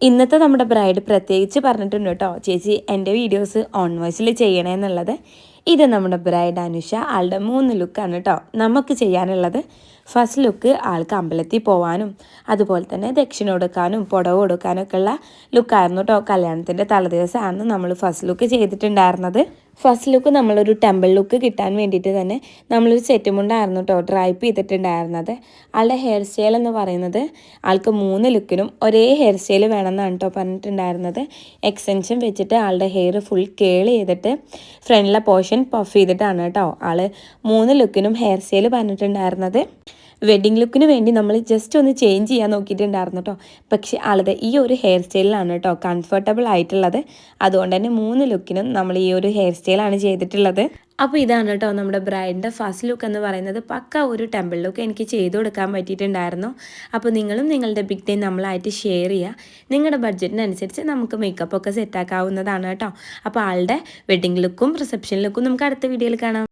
ഇന്നത്തെ നമ്മുടെ ബ്രൈഡ് പ്രത്യേകിച്ച് പറഞ്ഞിട്ടുണ്ട് കേട്ടോ, ചേച്ചി എൻ്റെ വീഡിയോസ് ഓൺ വോയിസിൽ ചെയ്യണമെന്നുള്ളത്. ഇത് നമ്മുടെ ബ്രൈഡ് അനുഷ, ആളുടെ 3 ലുക്കാണ് കേട്ടോ നമുക്ക് ചെയ്യാനുള്ളത്. ഫസ്റ്റ് ലുക്ക് ആൾക്ക് അമ്പലത്തിൽ പോകാനും അതുപോലെ തന്നെ ദക്ഷിണ കൊടുക്കാനും പുടവ് കൊടുക്കാനൊക്കെ ഉള്ള ലുക്കായിരുന്നു കേട്ടോ. കല്യാണത്തിൻ്റെ തലേദിവസമാണ് നമ്മൾ ഫസ്റ്റ് ലുക്ക് ചെയ്തിട്ടുണ്ടായിരുന്നത്. ഫസ്റ്റ് ലുക്ക് നമ്മളൊരു ടെമ്പിൾ ലുക്ക് കിട്ടാൻ വേണ്ടിയിട്ട് തന്നെ നമ്മളൊരു സെറ്റ് മുണ്ടായിരുന്നു കേട്ടോ ഡ്രൈപ്പ് ചെയ്തിട്ടുണ്ടായിരുന്നത്. ആളുടെ ഹെയർ സ്റ്റൈൽ എന്ന് പറയുന്നത് ആൾക്ക് 3 ലുക്കിനും ഒരേ ഹെയർ സ്റ്റൈൽ വേണമെന്നാണ് കേട്ടോ പറഞ്ഞിട്ടുണ്ടായിരുന്നത്. എക്സ്റ്റൻഷൻ വെച്ചിട്ട് ആളുടെ ഹെയർ ഫുൾ കേൾ ചെയ്തിട്ട് ഫ്രണ്ടിലെ പോർഷൻ പഫ് ചെയ്തിട്ടാണ് കേട്ടോ ആൾ 3 ലുക്കിനും ഹെയർ സ്റ്റൈൽ പറഞ്ഞിട്ടുണ്ടായിരുന്നത്. വെഡ്ഡിങ് ലുക്കിന് വേണ്ടി നമ്മൾ ജസ്റ്റ് ഒന്ന് ചേഞ്ച് ചെയ്യാൻ നോക്കിയിട്ടുണ്ടായിരുന്നു കേട്ടോ. പക്ഷേ ആളുടെ ഈ ഒരു ഹെയർ സ്റ്റൈലിലാണ് കേട്ടോ കംഫർട്ടബിൾ ആയിട്ടുള്ളത്. അതുകൊണ്ട് തന്നെ 3 ലുക്കിനും നമ്മൾ ഈ ഒരു ഹെയർ സ്റ്റൈലാണ് ചെയ്തിട്ടുള്ളത്. അപ്പോൾ ഇതാണ് കേട്ടോ നമ്മുടെ ബ്രൈഡിൻ്റെ ഫസ്റ്റ് ലുക്ക് എന്ന് പറയുന്നത്. പക്ക ഒരു ടെമ്പിൾ ലുക്ക് എനിക്ക് ചെയ്തു കൊടുക്കാൻ പറ്റിയിട്ടുണ്ടായിരുന്നു. അപ്പോൾ നിങ്ങളും നിങ്ങളുടെ ബിഗ് ഡേ നമ്മളായിട്ട് ഷെയർ ചെയ്യുക. നിങ്ങളുടെ ബഡ്ജറ്റിനനുസരിച്ച് നമുക്ക് മേക്കപ്പൊക്കെ സെറ്റാക്കാവുന്നതാണ് കേട്ടോ. അപ്പോൾ ആളുടെ വെഡ്ഡിങ് ലുക്കും റിസപ്ഷൻ ലുക്കും നമുക്ക് അടുത്ത വീഡിയോയിൽ കാണാം.